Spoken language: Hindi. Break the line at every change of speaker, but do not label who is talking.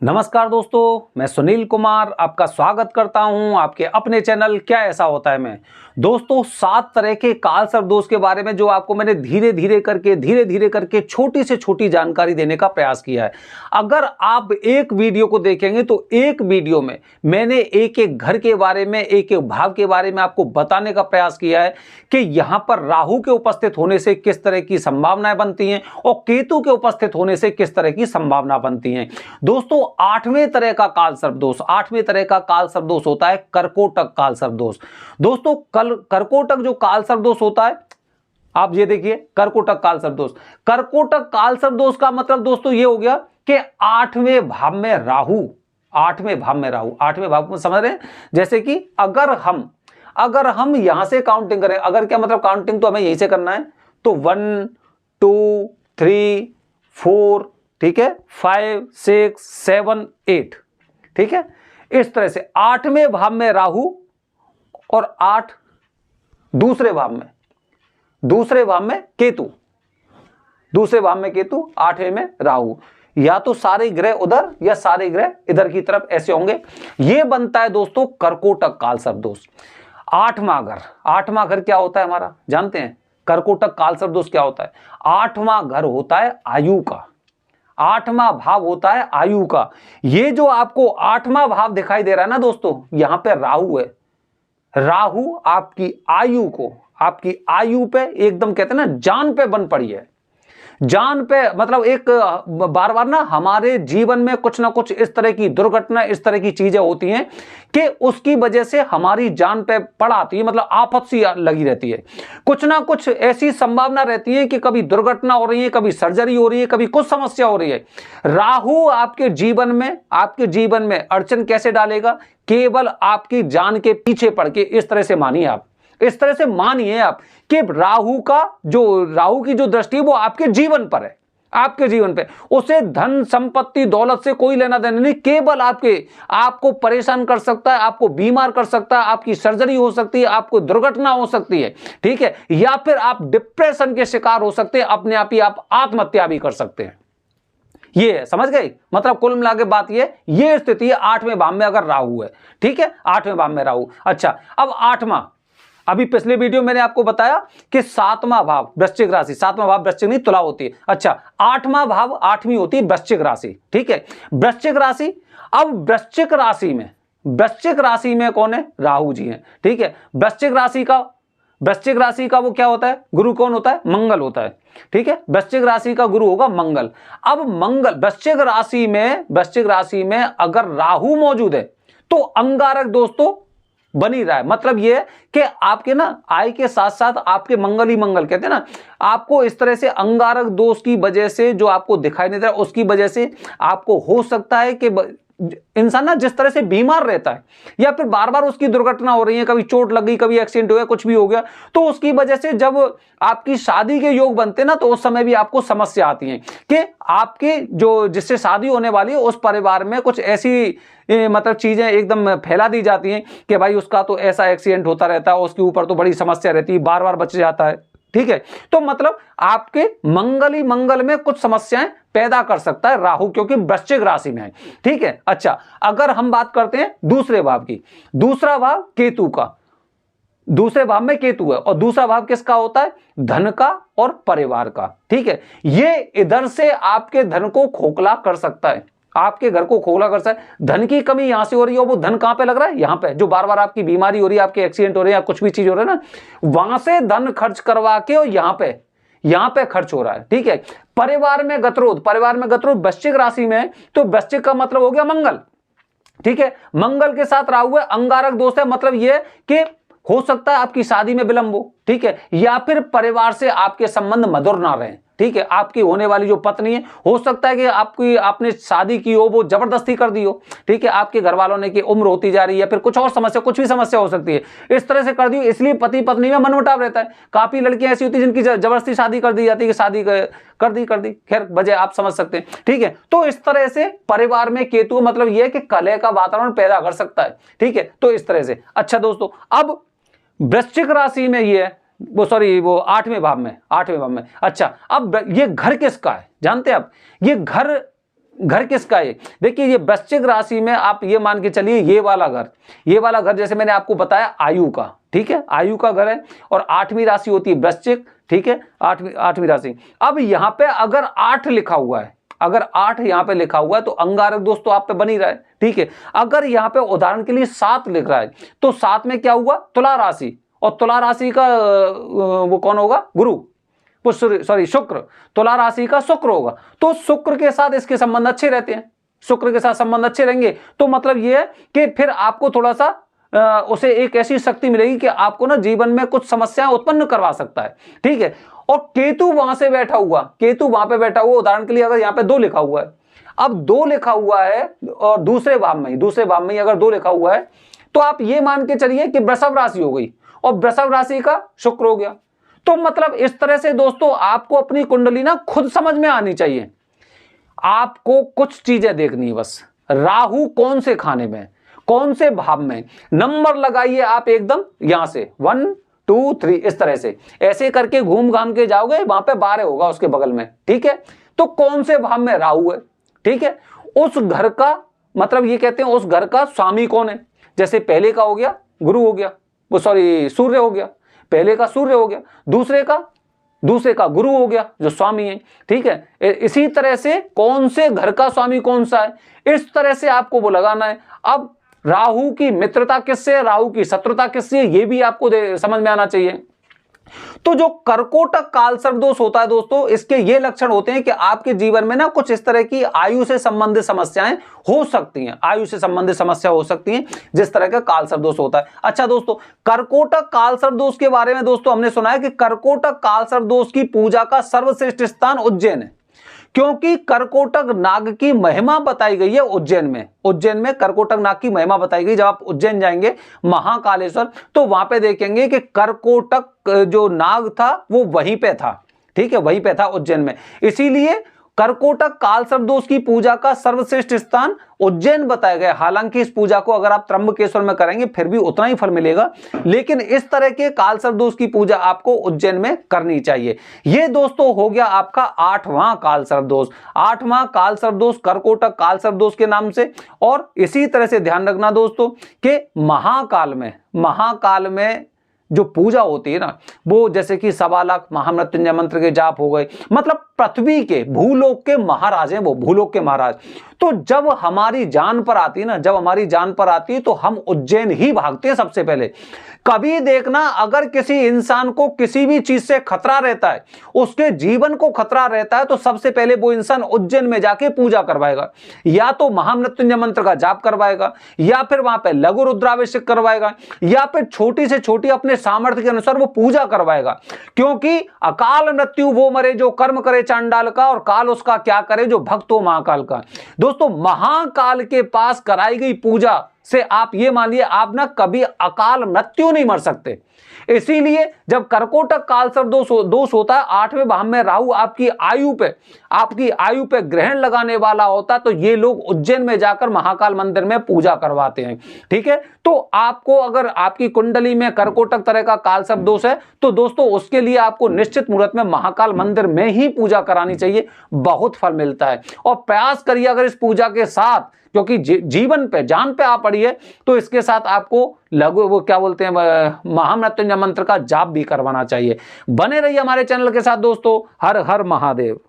नमस्कार दोस्तों, मैं सुनील कुमार आपका स्वागत करता हूं आपके अपने चैनल क्या ऐसा होता है में। दोस्तों 7 तरह के काल सर्प दोष के बारे में जो आपको मैंने धीरे धीरे करके छोटी से छोटी जानकारी देने का प्रयास किया है। अगर आप एक वीडियो को देखेंगे तो एक वीडियो में मैंने एक एक घर के बारे में, एक एक भाव के बारे में आपको बताने का प्रयास किया है कि यहां पर राहु के उपस्थित होने से किस तरह की संभावनाएं बनती हैं और केतु के उपस्थित होने से किस तरह की संभावना बनती हैं। दोस्तों 8वें तरह का काल सर्प दोष, 8वें तरह का काल सर्प दोष होता है कर्कोटक काल सर्प दोष। दोस्तों कर्कोटक जो काल सर्प दोष होता है, आप ये देखिए कर्कोटक काल सर्प दोष। कर्कोटक काल सर्प दोष का मतलब दोस्तों ये हो गया कि 8वें भाव में राहु, 8वें भाव में राहु, 8वें भाव में समझ रहे हैं। जैसे कि अगर हम यहां से काउंटिंग करें, अगर क्या मतलब काउंटिंग तो हमें यहीं से करना है, तो 1 2 3 4, ठीक है, 5 6 7 8, ठीक है। इस तरह से 8वें भाव में राहु और 8 दूसरे भाव में केतु, दूसरे भाव में केतु, 8वें में राहु। या तो सारे ग्रह उधर या सारे ग्रह इधर की तरफ ऐसे होंगे। यह बनता है दोस्तों कर्कोटक काल सर्प दोष। 8वां घर क्या होता है हमारा, जानते हैं कर्कोटक काल सर्प दोष क्या होता है? 8वां घर होता है आयु का, 8वां भाव होता है आयु का। ये जो आपको 8वां भाव दिखाई दे रहा है ना दोस्तों, यहां पे राहु है। राहु आपकी आयु को, आपकी आयु पे एकदम कहते हैं ना जान पे बन पड़ी है। जान पे मतलब एक बार बार ना हमारे जीवन में कुछ ना कुछ इस तरह की दुर्घटना, इस तरह की चीजें होती हैं कि उसकी वजह से हमारी जान पे पड़ आती है, मतलब आफत सी लगी रहती है। कुछ ना कुछ ऐसी संभावना रहती है कि कभी दुर्घटना हो रही है, कभी सर्जरी हो रही है, कभी कुछ समस्या हो रही है। राहु आपके जीवन में अड़चन कैसे डालेगा? केवल आपकी जान के पीछे पड़ के। इस तरह से मानिए आप, इस तरह से मानिए आप कि राहु की जो दृष्टि है वो आपके जीवन पर है, आपके जीवन पे। उसे धन संपत्ति दौलत से कोई लेना देना नहीं, केवल आपको परेशान कर सकता है, आपको बीमार कर सकता है, आपकी सर्जरी हो सकती है, आपको दुर्घटना हो सकती है, ठीक है, या फिर आप डिप्रेशन के शिकार हो सकते हैं, अपने आप ही आप आत्महत्या भी कर सकते हैं। ये समझ गए? मतलब कुल मिला के बात ये स्थिति है 8वें भाव में अगर राहु है, ठीक है, 8वें भाव में राहु। अच्छा, अब 8वां, अभी पिछले वीडियो मैंने आपको बताया कि 7वां भाव वृश्चिक राशि, 7वां भाव वृश्चिक नहीं तुला होती है। अच्छा, 8वां भाव 8वीं होती है वृश्चिक राशि, ठीक है, वृश्चिक राशि। अब वृश्चिक राशि में कौन है? राहु जी हैं, ठीक है। वृश्चिक राशि का वो क्या होता है? गुरु कौन होता है? मंगल होता है, ठीक है। वृश्चिक राशि का गुरु होगा मंगल। अब मंगल वृश्चिक राशि में अगर राहु मौजूद है तो अंगारक दोस्तों बन ही रहा है। मतलब ये है कि आपके ना आय के साथ साथ आपके मंगल ही मंगल, कहते हैं ना, आपको इस तरह से अंगारक दोष की वजह से जो आपको दिखाई नहीं दे रहा, उसकी वजह से आपको हो सकता है कि इंसान ना जिस तरह से बीमार रहता है या फिर बार बार उसकी दुर्घटना हो रही है, कभी चोट लग गई, कभी एक्सीडेंट हो गया, कुछ भी हो गया, तो उसकी वजह से जब आपकी शादी के योग बनते हैं ना, तो उस समय भी आपको समस्या आती है कि आपके जो जिससे शादी होने वाली है उस परिवार में कुछ ऐसी मतलब चीजें एकदम फैला दी जाती हैं कि भाई उसका तो ऐसा एक्सीडेंट होता रहता है, उसके ऊपर तो बड़ी समस्या रहती है, बार बार बच जाता है, ठीक है। तो मतलब आपके मंगल ही मंगल में कुछ समस्याएं पैदा कर सकता है राहु, क्योंकि वृश्चिक राशि में है, ठीक है। अच्छा, अगर हम बात करते हैं दूसरे भाव की, दूसरा भाव केतु का, दूसरे भाव में केतु है और दूसरा भाव किसका होता है? धन का और परिवार का, ठीक है। ये इधर से आपके धन को खोखला कर सकता है, आपके घर को खोखला कर सकता है। धन की कमी यहां से हो रही है, वो धन कहां पे लग रहा है? यहां पे, जो बार बार आपकी बीमारी हो रही है, आपके एक्सीडेंट हो रहे हैं, कुछ भी चीज हो रहा है ना, वहां से धन खर्च करवा के और यहां पे खर्च हो रहा है, ठीक है। परिवार में गतिरोध वृश्चिक राशि में, तो वृश्चिक का मतलब हो गया मंगल, ठीक है। मंगल के साथ राहु है, अंगारक दोष है। मतलब यह कि हो सकता है आपकी शादी में विलंब हो, ठीक है, या फिर परिवार से आपके संबंध मधुर ना रहे, ठीक है। आपकी होने वाली जो पत्नी है, हो सकता है कि आपने शादी की हो, वो जबरदस्ती कर दी हो, ठीक है, आपके घर वालों ने, कि उम्र होती जा रही है या फिर कुछ और समस्या, कुछ भी समस्या हो सकती है, इस तरह से कर दी हो, इसलिए पति पत्नी में मनमुटाव रहता है। काफी लड़कियां ऐसी होती है जिनकी जबरदस्ती शादी कर दी जाती है, कि शादी कर दी, खैर वजह आप समझ सकते हैं, ठीक है। तो इस तरह से परिवार में केतु मतलब यह है कि कलह का वातावरण पैदा कर सकता है, ठीक है। तो इस तरह से, अच्छा दोस्तों, अब वृश्चिक राशि में ये वो 8वें भाव में, अच्छा, अब ये घर किसका है जानते हैं आप? ये घर घर किसका है? देखिए ये वृश्चिक राशि में आप ये मान के चलिए ये वाला घर जैसे मैंने आपको बताया आयु का, ठीक है, आयु का घर है और 8वीं राशि होती है वृश्चिक, ठीक है, 8वीं राशि। अब यहां पे अगर 8 लिखा हुआ है, अगर 8 यहां पे लिखा हुआ है तो अंगारक दोस्तों आप पे बन ही रहा है, ठीक है। अगर यहां पे उदाहरण के लिए 7 लिख रहा है तो 7 में क्या हुआ? तुला राशि, और तुला राशि का वो कौन होगा? गुरु, सॉरी शुक्र, तुला राशि का शुक्र होगा। तो शुक्र के साथ इसके संबंध अच्छे रहते हैं, शुक्र के साथ संबंध अच्छे रहेंगे तो मतलब ये है कि फिर आपको थोड़ा सा उसे एक ऐसी शक्ति मिलेगी कि आपको ना जीवन में कुछ समस्याएं उत्पन्न करवा सकता है, ठीक है। और केतु वहां से बैठा हुआ, केतु वहां पे बैठा हुआ, उदाहरण के लिए अगर यहां पे 2 लिखा हुआ है, अब 2 लिखा हुआ है और दूसरे भाव में अगर 2 लिखा हुआ है तो आप ये मान के चलिए कि वृषभ राशि हो गई और वृषभ राशि का शुक्र हो गया। तो मतलब इस तरह से दोस्तों आपको अपनी कुंडली ना खुद समझ में आनी चाहिए। आपको कुछ चीजें देखनी है बस, राहु कौन से खाने में, कौन से भाव में, नंबर लगाइए आप एकदम यहां से 1 2 3 इस तरह से, ऐसे करके घूम घाम के जाओगे, वहां पे 12 होगा उसके बगल में, ठीक है। तो कौन से भाव में राहु है, ठीक है, उस घर का मतलब ये कहते हैं उस घर का स्वामी कौन है। जैसे पहले का हो गया गुरु हो गया, वो सॉरी सूर्य हो गया, पहले का सूर्य हो गया, दूसरे का गुरु हो गया जो स्वामी है, ठीक है। इसी तरह से कौन से घर का स्वामी कौन सा है, इस तरह से आपको वो लगाना है। अब राहु की मित्रता किससे है, राहु की शत्रुता किससे है, ये भी आपको समझ में आना चाहिए। तो जो कर्कोटक कालसर्प दोष होता है दोस्तों, इसके ये लक्षण होते हैं कि आपके जीवन में ना कुछ इस तरह की आयु से संबंधित समस्याएं हो सकती हैं, आयु से संबंधित समस्या हो सकती हैं जिस तरह का कालसर्प दोष होता है। अच्छा दोस्तों, कर्कोटक कालसर्प दोष के बारे में दोस्तों हमने सुना है कि कर्कोटक कालसर्प दोष की पूजा का सर्वश्रेष्ठ स्थान उज्जैन है, क्योंकि कर्कोटक नाग की महिमा बताई गई है उज्जैन में कर्कोटक नाग की महिमा बताई गई। जब आप उज्जैन जाएंगे महाकालेश्वर तो वहां पे देखेंगे कि कर्कोटक जो नाग था वो वहीं पे था, ठीक है, वहीं पे था उज्जैन में। इसीलिए कर्कोटक कालसर्प दोष की पूजा का सर्वश्रेष्ठ स्थान उज्जैन बताया गया। हालांकि इस पूजा को अगर आप त्र्यंबकेश्वर में करेंगे फिर भी उतना ही फल मिलेगा, लेकिन इस तरह के कालसर्प दोष की पूजा आपको उज्जैन में करनी चाहिए। यह दोस्तों हो गया आपका 8वां कालसर्प दोष, 8वां कालसर्प दोष कर्कोटक कालसर्प दोष के नाम से। और इसी तरह से ध्यान रखना दोस्तों कि महाकाल में जो पूजा होती है ना, वो जैसे कि 1.25 लाख महामृत्युंजय मंत्र के जाप हो गए, मतलब पृथ्वी के भूलोक के महाराज हैं वो, भूलोक के महाराज। तो जब हमारी जान पर आती है ना, तो हम उज्जैन ही भागते हैं सबसे पहले। कभी देखना अगर किसी इंसान को किसी भी चीज से खतरा रहता है, उसके जीवन को खतरा रहता है, तो सबसे पहले वो इंसान उज्जैन में जाके पूजा करवाएगा, या तो महामृत्युंजय मंत्र का जाप करवाएगा, या फिर वहां पे लघु रुद्राभिषेक करवाएगा, या फिर छोटी से छोटी अपने सामर्थ्य के अनुसार वो पूजा करवाएगा। क्योंकि अकाल मृत्यु वो मरे जो कर्म करे चांडाल का, और काल उसका क्या करे जो भक्त हो महाकाल का। दोस्तों महाकाल के पास कराई गई पूजा से आप ये मानिए आप ना कभी अकाल मृत्यु नहीं मर सकते। इसीलिए जब कर्कोटक कालसर्प दोष होता है, 8वें भाव में राहु आपकी आयु पे ग्रहण लगाने वाला होता, तो ये लोग उज्जैन में जाकर महाकाल मंदिर में पूजा करवाते हैं, ठीक है। तो आपको अगर आपकी कुंडली में कर्कोटक तरह का कालसर्प दोष है तो दोस्तों उसके लिए आपको निश्चित मुहूर्त में महाकाल मंदिर में ही पूजा करानी चाहिए, बहुत फल मिलता है। और प्रयास करिए अगर इस पूजा के साथ, क्योंकि जीवन पे जान पे आ पड़ी है, तो इसके साथ आपको वो क्या बोलते हैं महामृत्युंजय मंत्र का जाप भी करवाना चाहिए। बने रहिए हमारे चैनल के साथ दोस्तों। हर हर महादेव।